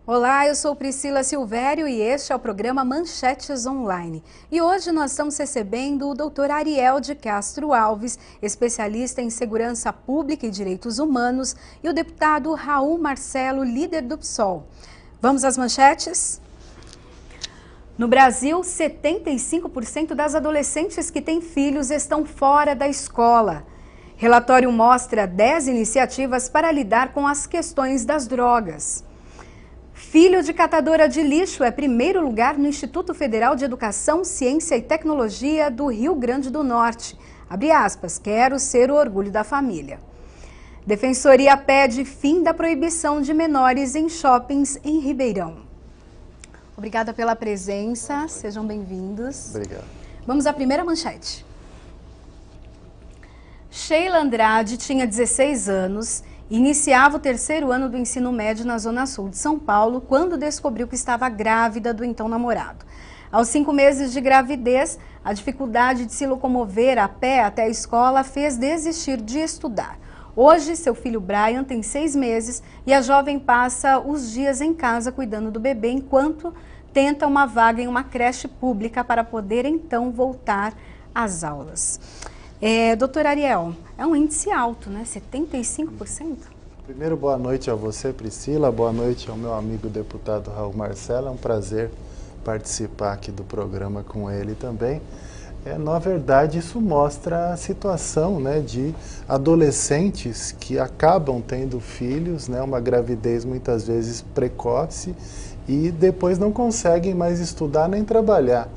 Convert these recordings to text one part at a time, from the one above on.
Olá, eu sou Priscila Silvério e este é o programa Manchetes Online. E hoje nós estamos recebendo o Dr. Ariel de Castro Alves, especialista em segurança pública e direitos humanos, e o deputado Raul Marcelo, líder do PSOL. Vamos às manchetes? No Brasil, 75% das adolescentes que têm filhos estão fora da escola. Relatório mostra 10 iniciativas para lidar com as questões das drogas. Filho de catadora de lixo é primeiro lugar no Instituto Federal de Educação, Ciência e Tecnologia do Rio Grande do Norte. Abre aspas, quero ser o orgulho da família. Defensoria pede fim da proibição de menores em shoppings em Ribeirão. Obrigada pela presença, sejam bem-vindos. Obrigado. Vamos à primeira manchete. Sheila Andrade tinha 16 anos e iniciava o terceiro ano do ensino médio na Zona Sul de São Paulo quando descobriu que estava grávida do então namorado. Aos 5 meses de gravidez, a dificuldade de se locomover a pé até a escola fez desistir de estudar. Hoje, seu filho Brian tem 6 meses e a jovem passa os dias em casa cuidando do bebê enquanto tenta uma vaga em uma creche pública para poder então voltar às aulas. Doutor Ariel, é um índice alto, né? 75%? Primeiro, boa noite a você, Priscila. Boa noite ao meu amigo deputado Raul Marcelo. É um prazer participar aqui do programa com ele também. Na verdade, isso mostra a situação, né, de adolescentes que acabam tendo filhos, né, uma gravidez muitas vezes precoce e depois não conseguem mais estudar nem trabalhar.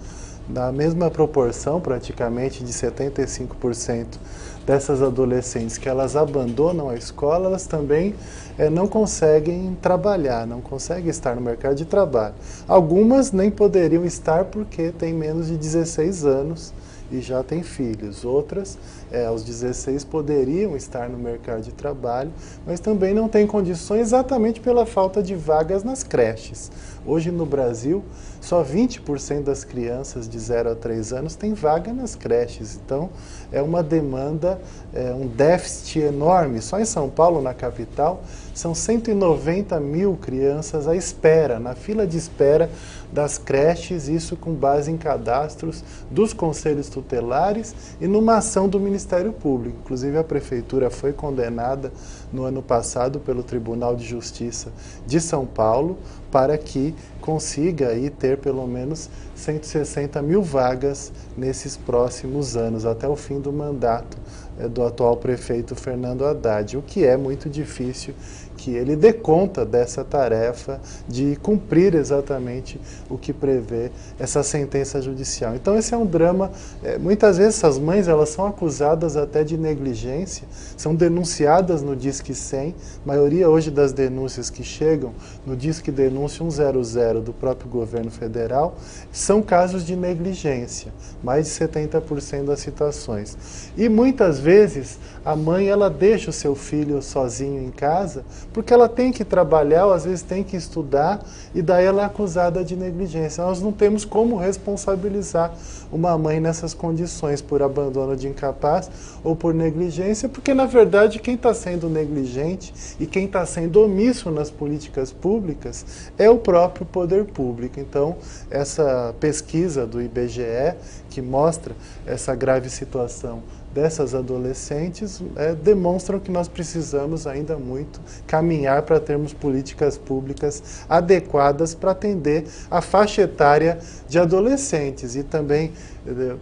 Na mesma proporção, praticamente de 75% dessas adolescentes que elas abandonam a escola, elas também não conseguem trabalhar, não conseguem estar no mercado de trabalho. Algumas nem poderiam estar porque têm menos de 16 anos e já têm filhos. Outras, aos 16, poderiam estar no mercado de trabalho, mas também não têm condições exatamente pela falta de vagas nas creches. Hoje no Brasil, só 20% das crianças de 0 a 3 anos têm vaga nas creches. Então, é uma demanda, um déficit enorme. Só em São Paulo, na capital, são 190 mil crianças à espera, na fila de espera das creches, isso com base em cadastros dos conselhos tutelares e numa ação do Ministério Público. Inclusive, a Prefeitura foi condenada no ano passado pelo Tribunal de Justiça de São Paulo para que consiga aí ter pelo menos 160 mil vagas nesses próximos anos, até o fim do mandato do atual prefeito Fernando Haddad, o que é muito difícil que ele dê conta dessa tarefa de cumprir exatamente o que prevê essa sentença judicial. Então esse é um drama, muitas vezes essas mães elas são acusadas até de negligência, são denunciadas no Disque 100, a maioria hoje das denúncias que chegam no Disque Denúncia 100 do próprio governo federal são casos de negligência, mais de 70% das situações. E muitas vezes a mãe ela deixa o seu filho sozinho em casa porque ela tem que trabalhar, ou às vezes tem que estudar, e daí ela é acusada de negligência. Nós não temos como responsabilizar uma mãe nessas condições por abandono de incapaz ou por negligência, porque na verdade quem está sendo negligente e quem está sendo omisso nas políticas públicas é o próprio poder público. Então, essa pesquisa do IBGE, que mostra essa grave situação dessas adolescentes, demonstram que nós precisamos ainda muito caminhar para termos políticas públicas adequadas para atender a faixa etária de adolescentes. E também,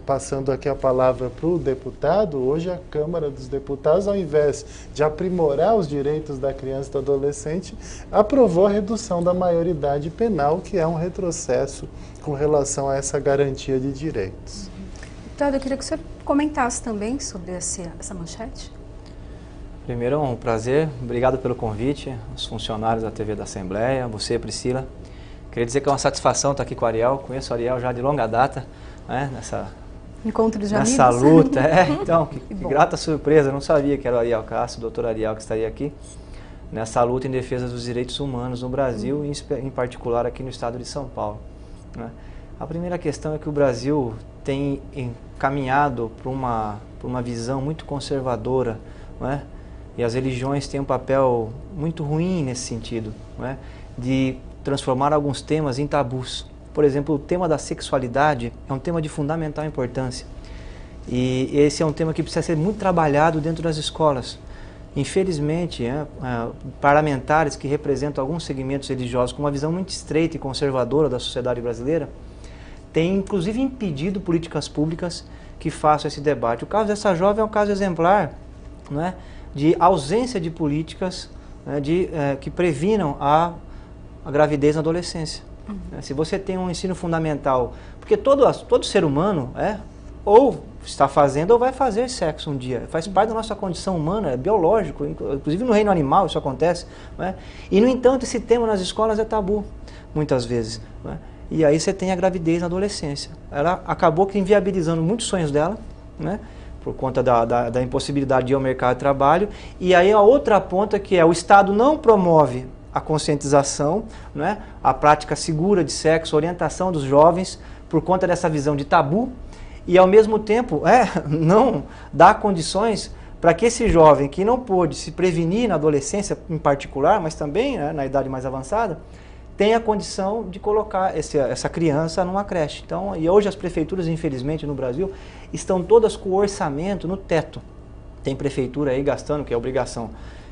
passando aqui a palavra para o deputado, hoje a Câmara dos Deputados, ao invés de aprimorar os direitos da criança e do adolescente, aprovou a redução da maioridade penal, que é um retrocesso com relação a essa garantia de direitos. Deputado, eu queria que o senhor comentasse também sobre essa manchete. Primeiro, é um prazer. Obrigado pelo convite, os funcionários da TV da Assembleia, você, Priscila. Queria dizer que é uma satisfação estar aqui com o Ariel. Conheço o Ariel já de longa data, né, Encontro de amigos. nessa luta. Então, que grata surpresa. Eu não sabia que era o Ariel Castro, o doutor Ariel, que estaria aqui nessa luta em defesa dos direitos humanos no Brasil e em particular aqui no estado de São Paulo, né? A primeira questão é que o Brasil tem caminhado para uma visão muito conservadora, não é? E as religiões têm um papel muito ruim nesse sentido, não é? De transformar alguns temas em tabus. Por exemplo, o tema da sexualidade é um tema de fundamental importância. E esse é um tema que precisa ser muito trabalhado dentro das escolas. Infelizmente, parlamentares que representam alguns segmentos religiosos com uma visão muito estreita e conservadora da sociedade brasileira têm, inclusive, impedido políticas públicas que façam esse debate. O caso dessa jovem é um caso exemplar, né, de ausência de políticas, né, que previnam a gravidez na adolescência. Se você tem um ensino fundamental, porque todo ser humano ou está fazendo ou vai fazer sexo um dia, faz parte da nossa condição humana, é biológico, inclusive no reino animal isso acontece, né? E no entanto esse tema nas escolas é tabu, muitas vezes, né? E aí você tem a gravidez na adolescência. Ela acabou que inviabilizando muitos sonhos dela, né? Por conta da impossibilidade de ir ao mercado de trabalho. E aí a outra ponta que é o Estado não promove a conscientização, né? A prática segura de sexo, orientação dos jovens, por conta dessa visão de tabu, e ao mesmo tempo não dá condições para que esse jovem que não pôde se prevenir na adolescência em particular, mas também na idade mais avançada, tenha a condição de colocar essa criança numa creche. Então, e hoje as prefeituras, infelizmente, no Brasil, estão todas com o orçamento no teto. Tem prefeitura aí gastando, que a obrigação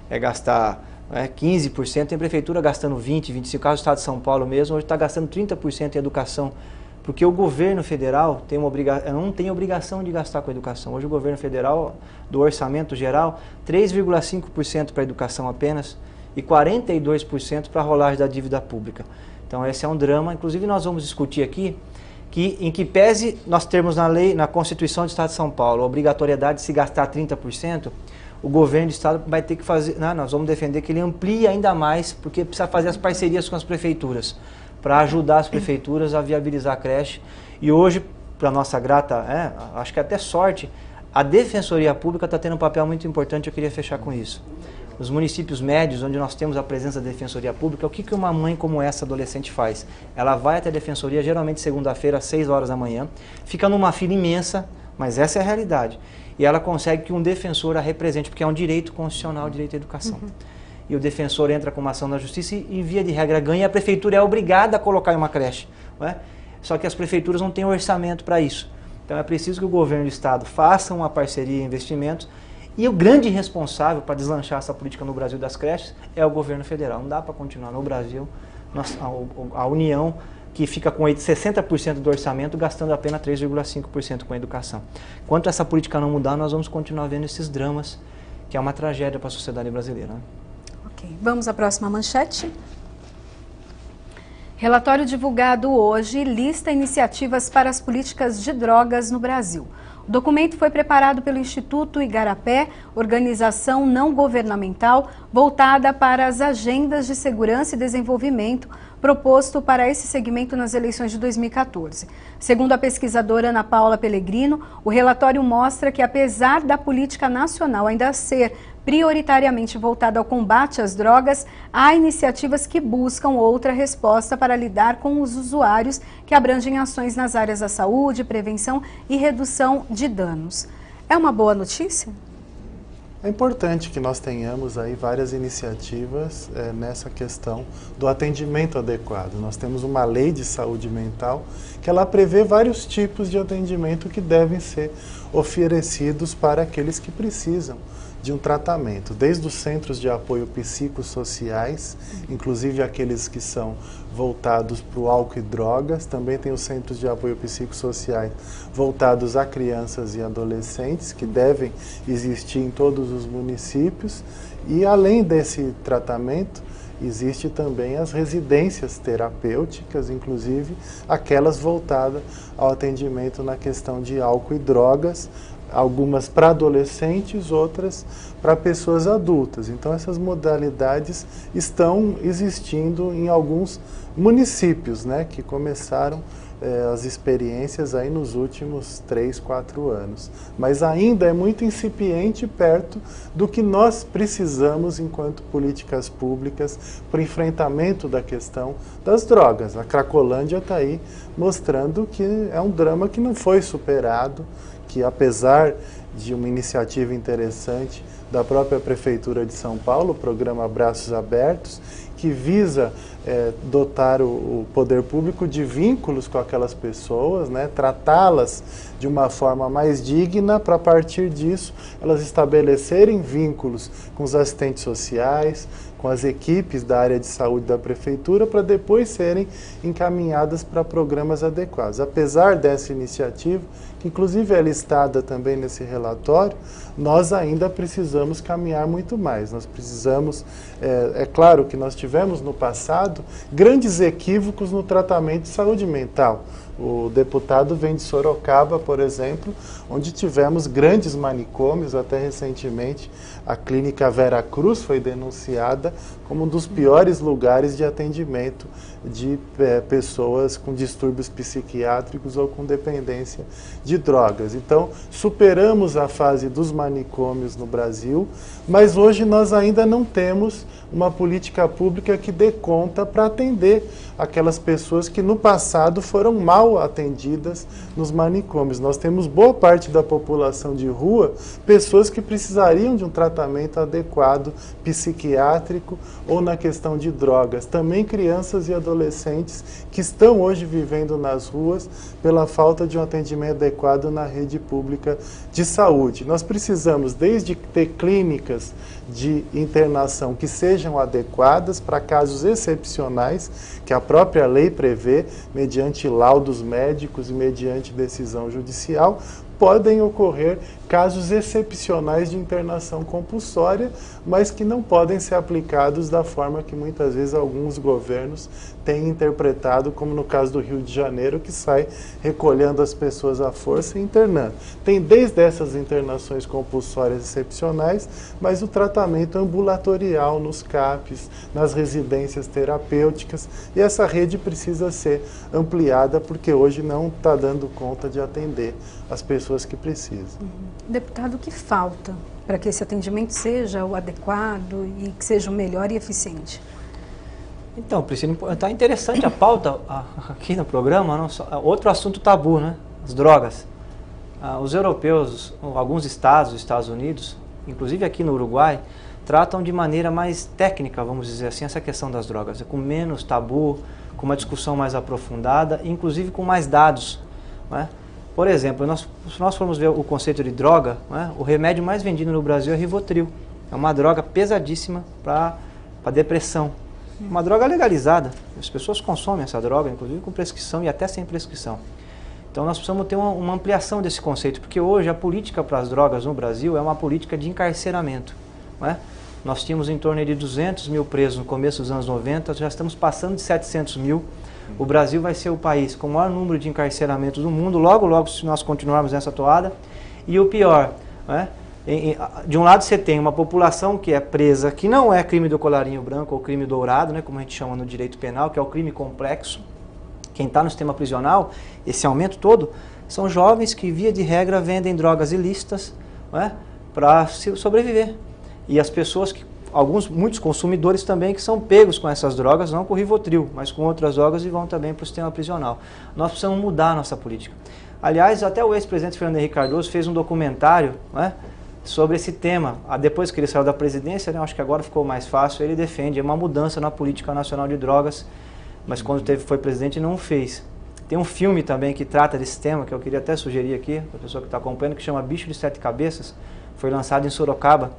é gastar 15%, tem prefeitura gastando 20%, 25%, caso do estado de São Paulo mesmo, hoje está gastando 30% em educação. Porque o governo federal não tem obrigação de gastar com a educação. Hoje o governo federal, do orçamento geral, 3,5% para a educação apenas e 42% para a rolagem da dívida pública. Então esse é um drama. Inclusive nós vamos discutir aqui em que pese nós termos na lei, na Constituição do Estado de São Paulo, a obrigatoriedade de se gastar 30%, o governo do Estado vai ter que fazer, nós vamos defender que ele amplie ainda mais, porque precisa fazer as parcerias com as prefeituras, para ajudar as prefeituras a viabilizar a creche. E hoje, para nossa grata, acho que até sorte, a Defensoria Pública está tendo um papel muito importante, eu queria fechar com isso. Nos municípios médios, onde nós temos a presença da Defensoria Pública, o que uma mãe como essa adolescente faz? Ela vai até a Defensoria, geralmente segunda-feira, às 6 horas da manhã, fica numa fila imensa, mas essa é a realidade. E ela consegue que um defensor a represente, porque é um direito constitucional, o direito à educação. E o defensor entra com uma ação na justiça e via de regra ganha, e a prefeitura é obrigada a colocar em uma creche. Não é? Só que as prefeituras não têm orçamento para isso. Então é preciso que o governo do estado faça uma parceria em investimentos, e o grande responsável para deslanchar essa política no Brasil das creches é o governo federal. Não dá para continuar no Brasil, a União, que fica com 60% do orçamento, gastando apenas 3,5% com a educação. Enquanto essa política não mudar, nós vamos continuar vendo esses dramas, que é uma tragédia para a sociedade brasileira. Ok, vamos à próxima manchete. Relatório divulgado hoje lista iniciativas para as políticas de drogas no Brasil. O documento foi preparado pelo Instituto Igarapé, organização não governamental voltada para as agendas de segurança e desenvolvimento proposto para esse segmento nas eleições de 2014. Segundo a pesquisadora Ana Paula Pellegrino, o relatório mostra que, apesar da política nacional ainda ser prioritariamente voltada ao combate às drogas, há iniciativas que buscam outra resposta para lidar com os usuários, que abrangem ações nas áreas da saúde, prevenção e redução de danos. É uma boa notícia? É importante que nós tenhamos aí várias iniciativas nessa questão do atendimento adequado. Nós temos uma lei de saúde mental que ela prevê vários tipos de atendimento que devem ser oferecidos para aqueles que precisam de um tratamento, desde os centros de apoio psicossociais, inclusive aqueles que são voltados para o álcool e drogas, também tem os centros de apoio psicossociais voltados a crianças e adolescentes, que devem existir em todos os municípios, e além desse tratamento, existe também as residências terapêuticas, inclusive aquelas voltadas ao atendimento na questão de álcool e drogas, algumas para adolescentes, outras para pessoas adultas. Então essas modalidades estão existindo em alguns municípios, né, que começaram as experiências aí nos últimos 3, 4 anos. Mas ainda é muito incipiente perto do que nós precisamos enquanto políticas públicas para o enfrentamento da questão das drogas. A Cracolândia está aí mostrando que é um drama que não foi superado, que apesar de uma iniciativa interessante da própria Prefeitura de São Paulo, o programa Braços Abertos, que visa dotar o poder público de vínculos com aquelas pessoas, né, tratá-las de uma forma mais digna para, a partir disso, elas estabelecerem vínculos com os assistentes sociais, com as equipes da área de saúde da Prefeitura, para depois serem encaminhadas para programas adequados. Apesar dessa iniciativa, que inclusive é listada também nesse relatório, nós ainda precisamos caminhar muito mais. Nós precisamos, é claro que nós tivemos no passado grandes equívocos no tratamento de saúde mental. O deputado vem de Sorocaba, por exemplo, onde tivemos grandes manicômios. Até recentemente a Clínica Vera Cruz foi denunciada como um dos piores lugares de atendimento de pessoas com distúrbios psiquiátricos ou com dependência de drogas. Então, superamos a fase dos manicômios no Brasil, mas hoje nós ainda não temos uma política pública que dê conta para atender aquelas pessoas que no passado foram mal atendidas nos manicômios. Nós temos boa parte da população de rua, pessoas que precisariam de um tratamento adequado psiquiátrico ou na questão de drogas. Também crianças e adolescentes que estão hoje vivendo nas ruas pela falta de um atendimento adequado na rede pública de saúde. Nós precisamos desde ter clínicas de internação que sejam adequadas para casos excepcionais, que a própria lei prevê, mediante laudos médicos e mediante decisão judicial, podem ocorrer casos excepcionais de internação compulsória, mas que não podem ser aplicados da forma que muitas vezes alguns governos têm interpretado, como no caso do Rio de Janeiro, que sai recolhendo as pessoas à força e internando. Tem desde essas internações compulsórias excepcionais, mas o tratamento ambulatorial nos CAPs, nas residências terapêuticas, e essa rede precisa ser ampliada, porque hoje não está dando conta de atender as pessoas que precisam. Deputado, o que falta para que esse atendimento seja o adequado e que seja o melhor e eficiente? Então, Priscila, está interessante a pauta aqui no programa. Não só, outro assunto tabu, né? As drogas. Os europeus, alguns estados dos Estados Unidos, inclusive aqui no Uruguai, tratam de maneira mais técnica, vamos dizer assim, essa questão das drogas, com menos tabu, com uma discussão mais aprofundada, inclusive com mais dados, né? Por exemplo, se nós formos ver o conceito de droga, né, o remédio mais vendido no Brasil é Rivotril. É uma droga pesadíssima para depressão. Uma droga legalizada. As pessoas consomem essa droga, inclusive com prescrição e até sem prescrição. Então nós precisamos ter uma ampliação desse conceito, porque hoje a política para as drogas no Brasil é uma política de encarceramento, né? Nós tínhamos em torno de 200 mil presos no começo dos anos 90, já estamos passando de 700 mil. O Brasil vai ser o país com o maior número de encarceramentos do mundo, logo, logo, se nós continuarmos nessa toada. E o pior, né? De um lado você tem uma população que é presa, que não é crime do colarinho branco ou crime dourado, né, como a gente chama no direito penal, que é o crime complexo. Quem está no sistema prisional, esse aumento todo, são jovens que, via de regra, vendem drogas ilícitas, né, para sobreviver. E as pessoas que muitos consumidores também que são pegos com essas drogas, não com o Rivotril, mas com outras drogas e vão também para o sistema prisional. Nós precisamos mudar a nossa política. Aliás, até o ex-presidente Fernando Henrique Cardoso fez um documentário, né, sobre esse tema. Depois que ele saiu da presidência, né, acho que agora ficou mais fácil, ele defende uma mudança na política nacional de drogas, mas quando foi presidente não fez. Tem um filme também que trata desse tema, que eu queria até sugerir aqui, para a pessoa que está acompanhando, que chama Bicho de Sete Cabeças, foi lançado em Sorocaba,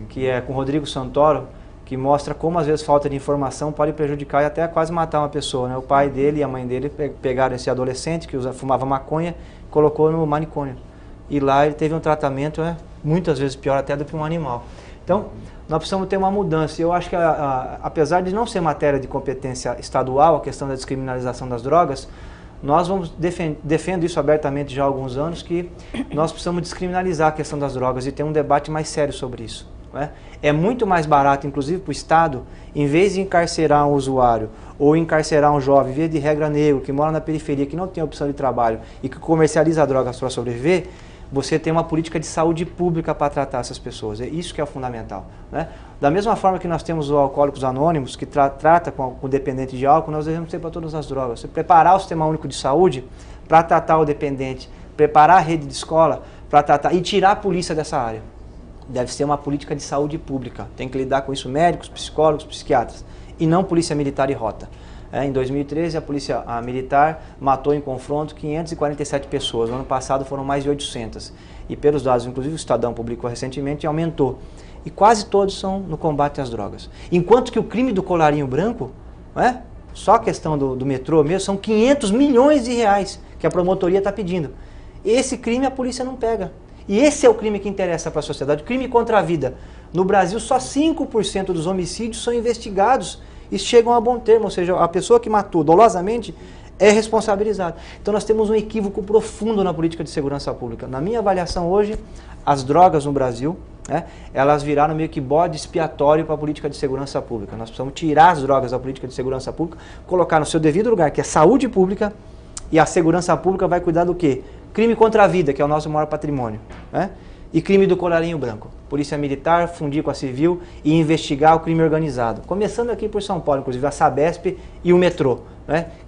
que é com Rodrigo Santoro, que mostra como às vezes falta de informação pode prejudicar e até quase matar uma pessoa, né? O pai dele e a mãe dele pegaram esse adolescente que fumava maconha e colocou no manicômio. E lá ele teve um tratamento muitas vezes pior até do que um animal. Então, nós precisamos ter uma mudança. Eu acho que, apesar de não ser matéria de competência estadual, a questão da descriminalização das drogas, nós defendo isso abertamente já há alguns anos, que nós precisamos descriminalizar a questão das drogas e ter um debate mais sério sobre isso. É muito mais barato, inclusive para o Estado, em vez de encarcerar um usuário ou encarcerar um jovem, via de regra negro, que mora na periferia, que não tem opção de trabalho e que comercializa drogas para sobreviver, você tem uma política de saúde pública para tratar essas pessoas. É isso que é o fundamental, né? Da mesma forma que nós temos os Alcoólicos Anônimos, que trata com o dependente de álcool, nós devemos ter para todas as drogas. Você preparar o Sistema Único de Saúde para tratar o dependente, preparar a rede de escola para tratar e tirar a polícia dessa área. Deve ser uma política de saúde pública. Tem que lidar com isso médicos, psicólogos, psiquiatras, e não polícia militar e rota. Em 2013, a polícia militar matou em confronto 547 pessoas. No ano passado foram mais de 800. E pelos dados, inclusive o Estadão publicou recentemente, aumentou. E quase todos são no combate às drogas. Enquanto que o crime do colarinho branco, só a questão do metrô mesmo, são 500 milhões de reais que a promotoria está pedindo. Esse crime a polícia não pega. E esse é o crime que interessa para a sociedade, o crime contra a vida. No Brasil, só 5% dos homicídios são investigados e chegam a bom termo, ou seja, a pessoa que matou dolosamente é responsabilizada. Então nós temos um equívoco profundo na política de segurança pública. Na minha avaliação hoje, as drogas no Brasil, elas viraram meio que bode expiatório para a política de segurança pública. Nós precisamos tirar as drogas da política de segurança pública, colocar no seu devido lugar, que é saúde pública, e a segurança pública vai cuidar do quê? Crime contra a vida, que é o nosso maior patrimônio, e crime do colarinho branco. Polícia Militar, fundir com a Civil e investigar o crime organizado. Começando aqui por São Paulo, inclusive a Sabesp e o metrô,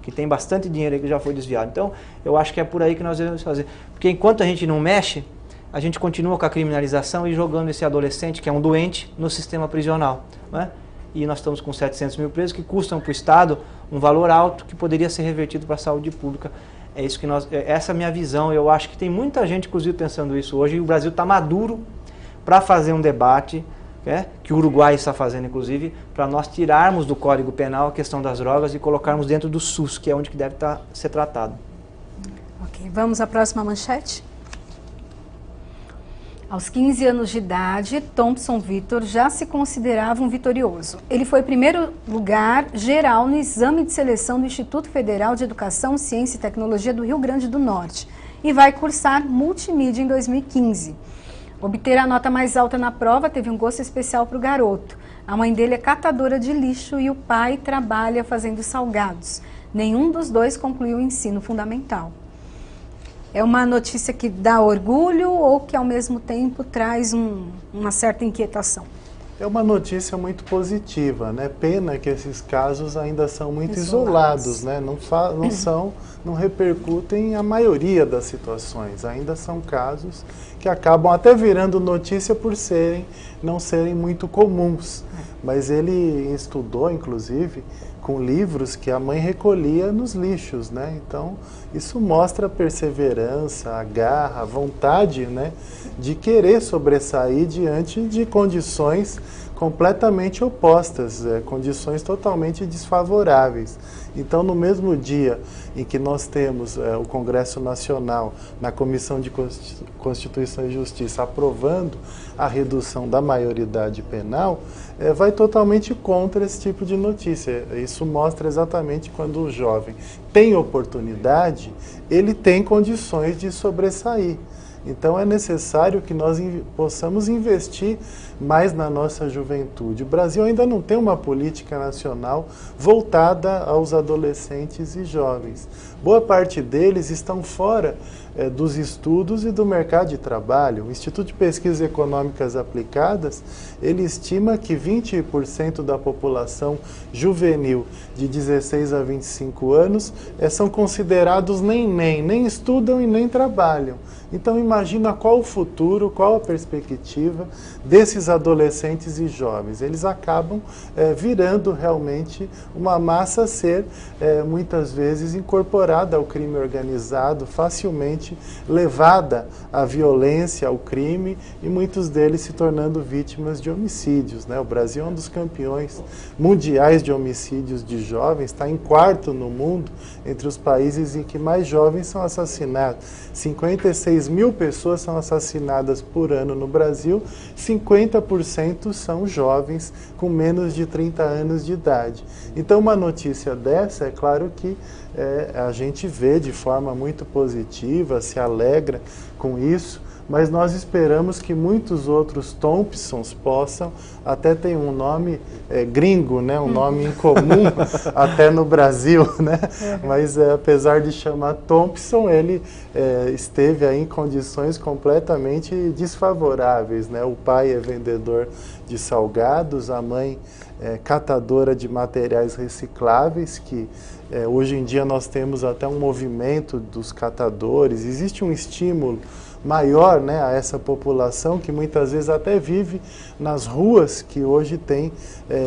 que tem bastante dinheiro aí que já foi desviado. Então, eu acho que é por aí que nós devemos fazer. Porque enquanto a gente não mexe, a gente continua com a criminalização e jogando esse adolescente, que é um doente, no sistema prisional. E nós estamos com 700 mil presos que custam para o Estado um valor alto que poderia ser revertido para a saúde pública. É isso que essa é a minha visão. Eu acho que tem muita gente, inclusive, pensando isso hoje, e o Brasil está maduro para fazer um debate, que o Uruguai está fazendo, inclusive, para nós tirarmos do Código Penal a questão das drogas e colocarmos dentro do SUS, que é onde que deve ser tratado. Ok, vamos à próxima manchete. Aos 15 anos de idade, Thompson Vitor já se considerava um vitorioso. Ele foi primeiro lugar geral no exame de seleção do Instituto Federal de Educação, Ciência e Tecnologia do Rio Grande do Norte e vai cursar multimídia em 2015. Obter a nota mais alta na prova teve um gosto especial para o garoto. A mãe dele é catadora de lixo e o pai trabalha fazendo salgados. Nenhum dos dois concluiu o ensino fundamental. É uma notícia que dá orgulho ou que ao mesmo tempo traz uma certa inquietação? É uma notícia muito positiva, Pena que esses casos ainda são muito isolados, não repercutem a maioria das situações. Ainda são casos que acabam até virando notícia por não serem muito comuns. Mas ele estudou, inclusive, com livros que a mãe recolhia nos lixos, Então, isso mostra a perseverança, a garra, a vontade, de querer sobressair diante de condições completamente opostas, condições totalmente desfavoráveis. Então, no mesmo dia em que nós temos o Congresso Nacional, na Comissão de Constituição e Justiça, aprovando a redução da maioridade penal, vai totalmente contra esse tipo de notícia. Isso mostra exatamente quando o jovem tem oportunidade, ele tem condições de sobressair. Então é necessário que nós possamos investir mais na nossa juventude. O Brasil ainda não tem uma política nacional voltada aos adolescentes e jovens. Boa parte deles estão fora dos estudos e do mercado de trabalho. O Instituto de Pesquisas Econômicas Aplicadas, ele estima que 20% da população juvenil de 16 a 25 anos são considerados nem estudam e nem trabalham. Então imagina qual o futuro, qual a perspectiva desses adolescentes e jovens. Eles acabam virando realmente uma massa a ser muitas vezes incorporada ao crime organizado, facilmente levada à violência, ao crime, e muitos deles se tornando vítimas de homicídios. O Brasil é um dos campeões mundiais de homicídios de jovens, está em quarto no mundo entre os países em que mais jovens são assassinados. 56 mil pessoas são assassinadas por ano no Brasil, 50% são jovens com menos de 30 anos de idade. Então, uma notícia dessa, é claro que a gente vê de forma muito positiva, se alegra com isso, mas nós esperamos que muitos outros Thompsons possam, até tem um nome gringo, um nome incomum até no Brasil, mas apesar de chamar Thompson, ele esteve aí em condições completamente desfavoráveis, O pai é vendedor de salgados, a mãe é catadora de materiais recicláveis, que hoje em dia nós temos até um movimento dos catadores, existe um estímulo maior, né, a essa população que muitas vezes até vive nas ruas que hoje tem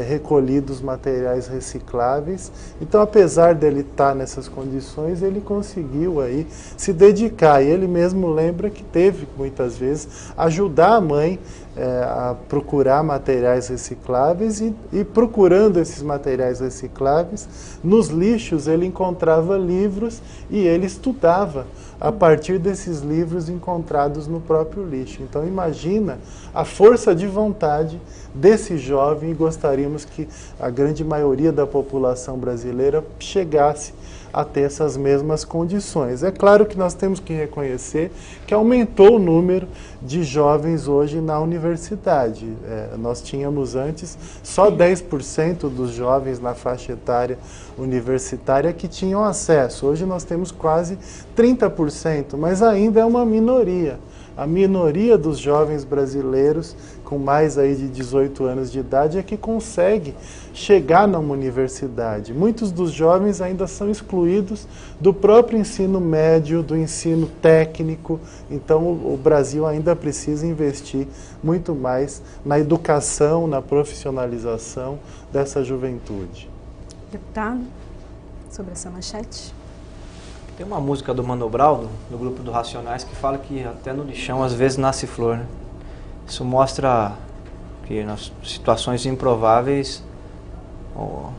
recolhido os materiais recicláveis. Então, apesar dele estar nessas condições, ele conseguiu aí se dedicar. E ele mesmo lembra que teve, muitas vezes, ajudar a mãe a procurar materiais recicláveis e procurando esses materiais recicláveis, nos lixos ele encontrava livros e ele estudava a partir desses livros encontrados no próprio lixo. Então imagina a força de vontade desse jovem, e gostaríamos que a grande maioria da população brasileira chegasse a ter essas mesmas condições. É claro que nós temos que reconhecer que aumentou o número de jovens hoje na universidade. Nós tínhamos antes só 10% dos jovens na faixa etária universitária que tinham acesso. Hoje nós temos quase 30%, mas ainda é uma minoria. A minoria dos jovens brasileiros com mais aí de 18 anos de idade é que consegue chegar numa universidade. Muitos dos jovens ainda são excluídos do próprio ensino médio, do ensino técnico. Então o Brasil ainda precisa investir muito mais na educação, na profissionalização dessa juventude. Deputado, sobre essa manchete. Tem uma música do Mano Brown, do grupo do Racionais, que fala que até no lixão às vezes nasce flor, né? Isso mostra que nas situações improváveis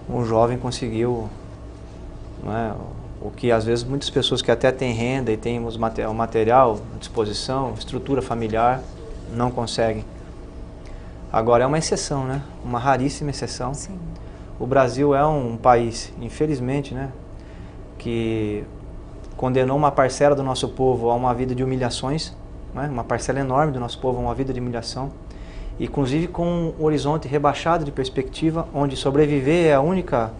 um jovem conseguiu, não é, o que às vezes muitas pessoas que até têm renda e têm o material à disposição, estrutura familiar, não conseguem. Agora é uma exceção, né? Uma raríssima exceção. Sim. O Brasil é um país, infelizmente, né, que condenou uma parcela do nosso povo a uma vida de humilhações, né? Uma parcela enorme do nosso povo a uma vida de humilhação, inclusive com um horizonte rebaixado de perspectiva, onde sobreviver é a única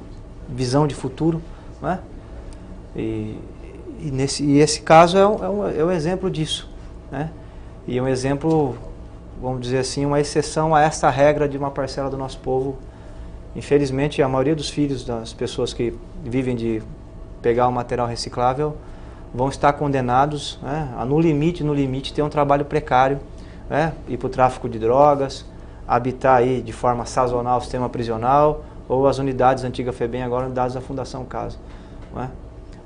visão de futuro, né? E esse caso é um exemplo disso, né? E um exemplo, vamos dizer assim, uma exceção a esta regra de uma parcela do nosso povo. Infelizmente, a maioria dos filhos das pessoas que vivem de pegar o material reciclável vão estar condenados, né, a no limite ter um trabalho precário, né, ir para o tráfico de drogas, habitar aí de forma sazonal o sistema prisional, ou as unidades antiga FEBEM, agora unidades da Fundação Casa. Né?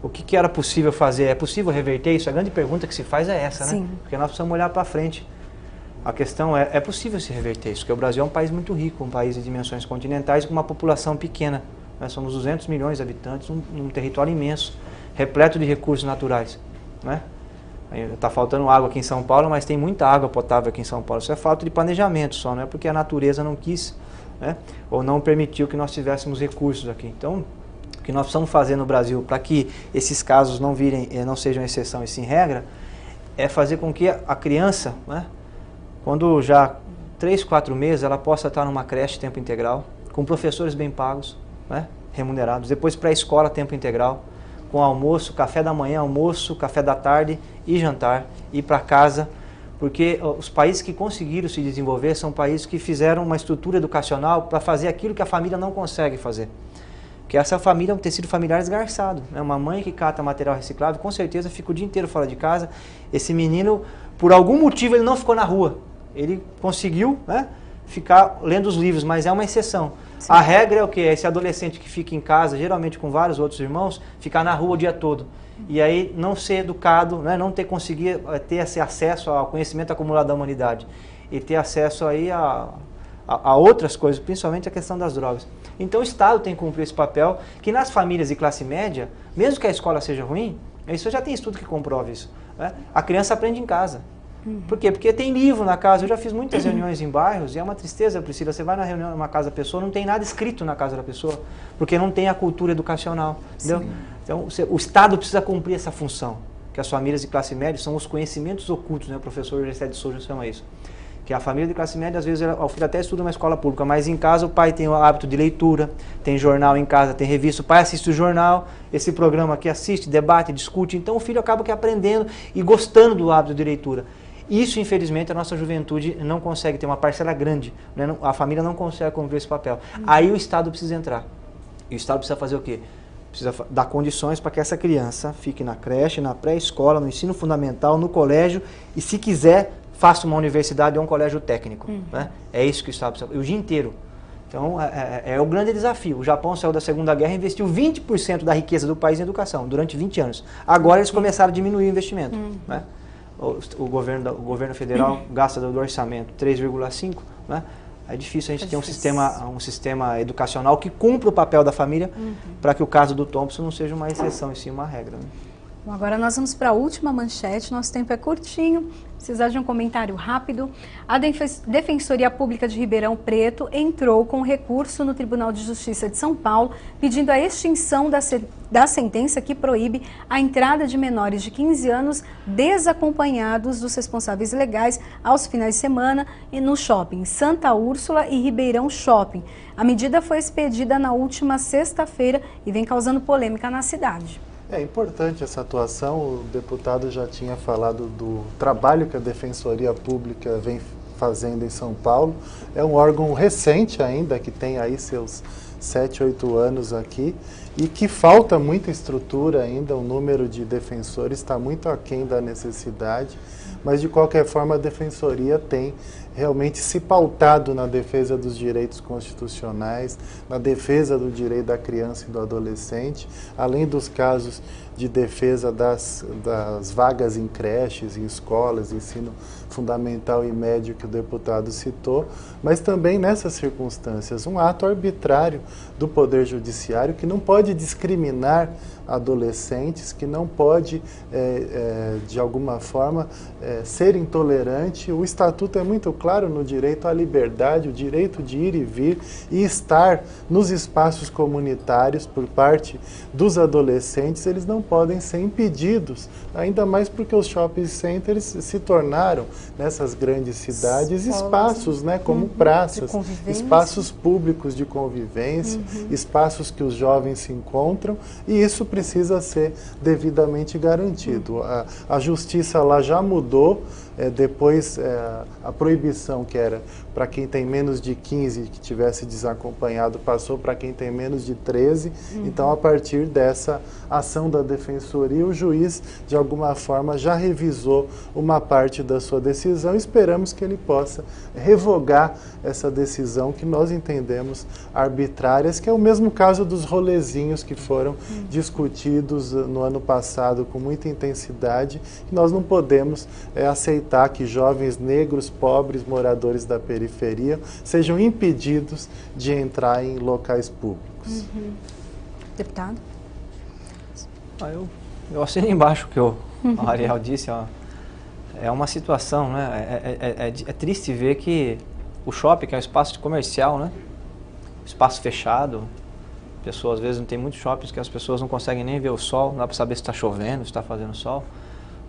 O que era possível fazer? É possível reverter isso? A grande pergunta que se faz é essa, né? Porque nós precisamos olhar para frente. A questão é possível se reverter isso, porque o Brasil é um país muito rico, um país de dimensões continentais com uma população pequena. Nós somos 200 milhões de habitantes, num território imenso, repleto de recursos naturais. Né? Está faltando água aqui em São Paulo, mas tem muita água potável aqui em São Paulo. Isso é falta de planejamento só, não é porque a natureza não quis, né, ou não permitiu que nós tivéssemos recursos aqui. Então, o que nós precisamos fazer no Brasil para que esses casos não sejam exceção e sim regra, é fazer com que a criança, né, quando já 3, 4 meses, ela possa estar numa creche tempo integral, com professores bem pagos, né, remunerados, depois pré-escola tempo integral, com almoço, café da manhã, almoço, café da tarde e jantar, ir para casa, porque os países que conseguiram se desenvolver são países que fizeram uma estrutura educacional para fazer aquilo que a família não consegue fazer. Que essa família é um tecido familiar esgarçado, né? Uma mãe que cata material reciclável, com certeza fica o dia inteiro fora de casa. Esse menino, por algum motivo, ele não ficou na rua. Ele conseguiu, né, ficar lendo os livros, mas é uma exceção. Sim. A regra é o quê? É esse adolescente que fica em casa, geralmente com vários outros irmãos, ficar na rua o dia todo. E aí não ser educado, né, não conseguir ter esse acesso ao conhecimento acumulado da humanidade. E ter acesso aí a outras coisas, principalmente a questão das drogas. Então o Estado tem que cumprir esse papel, que nas famílias de classe média, mesmo que a escola seja ruim, isso já tem estudo que comprova isso, né, a criança aprende em casa. Por quê? Porque tem livro na casa. Eu já fiz muitas reuniões em bairros e é uma tristeza, Priscila. Você vai na reunião numa casa da pessoa, não tem nada escrito na casa da pessoa, porque não tem a cultura educacional. Entendeu? Então, o Estado precisa cumprir essa função, que as famílias de classe média são os conhecimentos ocultos, né? O professor Gessé de Souza chama isso. Que a família de classe média, às vezes, o filho até estuda uma escola pública, mas em casa o pai tem o hábito de leitura, tem jornal em casa, tem revista, o pai assiste o jornal, esse programa aqui assiste, debate, discute, então o filho acaba que aprendendo e gostando do hábito de leitura. Isso, infelizmente, a nossa juventude não consegue ter uma parcela grande, né? A família não consegue cumprir esse papel. Aí o Estado precisa entrar. E o Estado precisa fazer o quê? precisa dar condições para que essa criança fique na creche, na pré-escola, no ensino fundamental, no colégio e, se quiser, faça uma universidade ou um colégio técnico. Né? É isso que o Estado precisa. E o dia inteiro. Então, é o grande desafio. O Japão saiu da Segunda Guerra e investiu 20% da riqueza do país em educação, durante 20 anos. Agora eles começaram a diminuir o investimento. Né? O governo federal gasta do orçamento 3,5%. Né? É difícil a gente ter um sistema educacional que cumpra o papel da família para que o caso do Thompson não seja uma exceção e sim uma regra. Né? Bom, agora nós vamos para a última manchete, nosso tempo é curtinho, precisar de um comentário rápido. A Defensoria Pública de Ribeirão Preto entrou com recurso no Tribunal de Justiça de São Paulo, pedindo a extinção da sentença que proíbe a entrada de menores de 15 anos desacompanhados dos responsáveis legais aos finais de semana e no shopping Santa Úrsula e Ribeirão Shopping. A medida foi expedida na última sexta-feira e vem causando polêmica na cidade. É importante essa atuação, o deputado já tinha falado do trabalho que a Defensoria Pública vem fazendo em São Paulo. É um órgão recente ainda, que tem aí seus 7, 8 anos aqui, e que falta muita estrutura ainda, o número de defensores está muito aquém da necessidade, mas de qualquer forma a Defensoria tem realmente se pautado na defesa dos direitos constitucionais, na defesa do direito da criança e do adolescente, além dos casos de defesa das vagas em creches, em escolas, ensino fundamental e médio que o deputado citou, mas também nessas circunstâncias, um ato arbitrário do Poder Judiciário que não pode discriminar adolescentes, que não pode, de alguma forma, ser intolerante. O Estatuto é muito claro no direito à liberdade, o direito de ir e vir e estar nos espaços comunitários por parte dos adolescentes. Eles não podem ser impedidos, ainda mais porque os shopping centers se tornaram, nessas grandes cidades, espaços, né, como praças, espaços públicos de convivência, espaços que os jovens se encontram, e isso precisa ser devidamente garantido. A justiça lá já mudou, depois a proibição que era para quem tem menos de 15 que tivesse desacompanhado passou para quem tem menos de 13. Então, a partir dessa ação da Defensoria, o juiz, de alguma forma, já revisou uma parte da sua decisão. Esperamos que ele possa revogar essa decisão que nós entendemos arbitrárias, que é o mesmo caso dos rolezinhos que foram discutidos no ano passado com muita intensidade. Nós não podemos aceitar que jovens negros, pobres, moradores da periferia, sejam impedidos de entrar em locais públicos. Deputado? Eu assino embaixo o que o Ariel disse. É uma situação, né? É triste ver que o shopping, que é um espaço comercial, né? Espaço fechado, pessoas, às vezes, não tem muitos shoppings que as pessoas não conseguem nem ver o sol, não dá para saber se está chovendo, se está fazendo sol.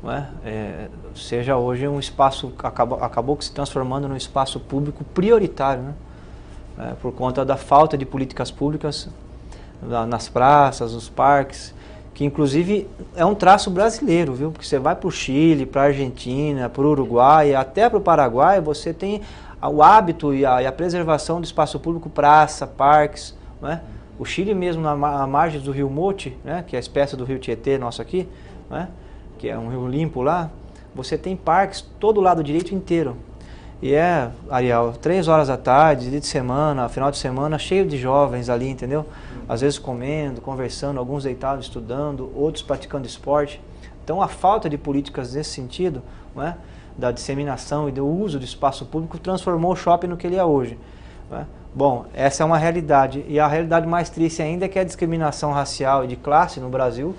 Não é? Seja hoje um espaço, acabou se transformando num espaço público prioritário, né? Por conta da falta de políticas públicas nas praças, nos parques, que inclusive é um traço brasileiro, viu? Porque você vai para o Chile, para a Argentina, para o Uruguai, até para o Paraguai, você tem o hábito e a preservação do espaço público, praça, parques, não é? O Chile mesmo, na margem do rio Mote, né? Que é a espécie do rio Tietê nosso aqui, não é? Que é um rio limpo lá, você tem parques todo o lado direito inteiro. E Ariel, 3 horas da tarde, dia de semana, final de semana, cheio de jovens ali, entendeu? Às vezes comendo, conversando, alguns deitados, estudando, outros praticando esporte. Então a falta de políticas nesse sentido, não é? Da disseminação e do uso do espaço público transformou o shopping no que ele é hoje. Não é? Bom, essa é uma realidade. E a realidade mais triste ainda é que a discriminação racial e de classe no Brasil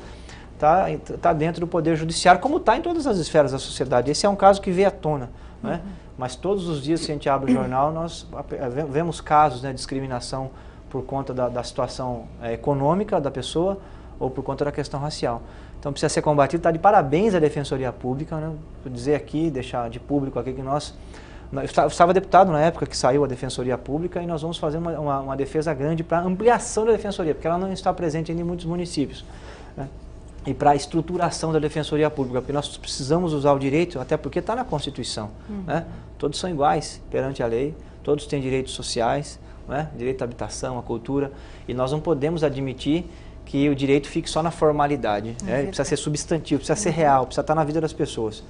está dentro do Poder Judiciário, como está em todas as esferas da sociedade. Esse é um caso que veio à tona. Né? Mas todos os dias que a gente abre o jornal, nós vemos casos, né, de discriminação por conta da situação econômica da pessoa ou por conta da questão racial. Então precisa ser combatido. Está de parabéns à Defensoria Pública, né? Vou dizer aqui, deixar de público aqui que eu estava deputado na época que saiu a Defensoria Pública e nós vamos fazer uma defesa grande para ampliação da Defensoria, porque ela não está presente ainda em muitos municípios. Né? E para a estruturação da Defensoria Pública, porque nós precisamos usar o direito, até porque está na Constituição. Né? Todos são iguais perante a lei, todos têm direitos sociais, né? Direito à habitação, à cultura, e nós não podemos admitir que o direito fique só na formalidade. Né? Ele precisa ser substantivo, precisa ser real, precisa estar na vida das pessoas.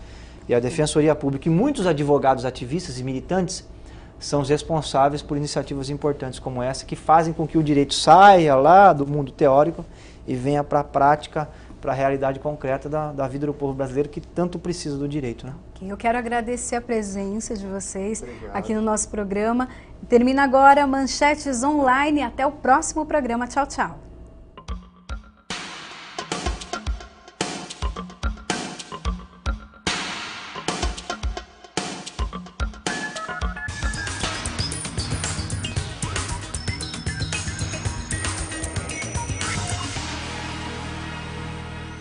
E a Defensoria Pública e muitos advogados, ativistas e militantes são os responsáveis por iniciativas importantes como essa, que fazem com que o direito saia lá do mundo teórico e venha para a prática, para a realidade concreta da vida do povo brasileiro que tanto precisa do direito. Né? Eu quero agradecer a presença de vocês aqui no nosso programa. Termina agora Manchetes Online. Até o próximo programa. Tchau, tchau.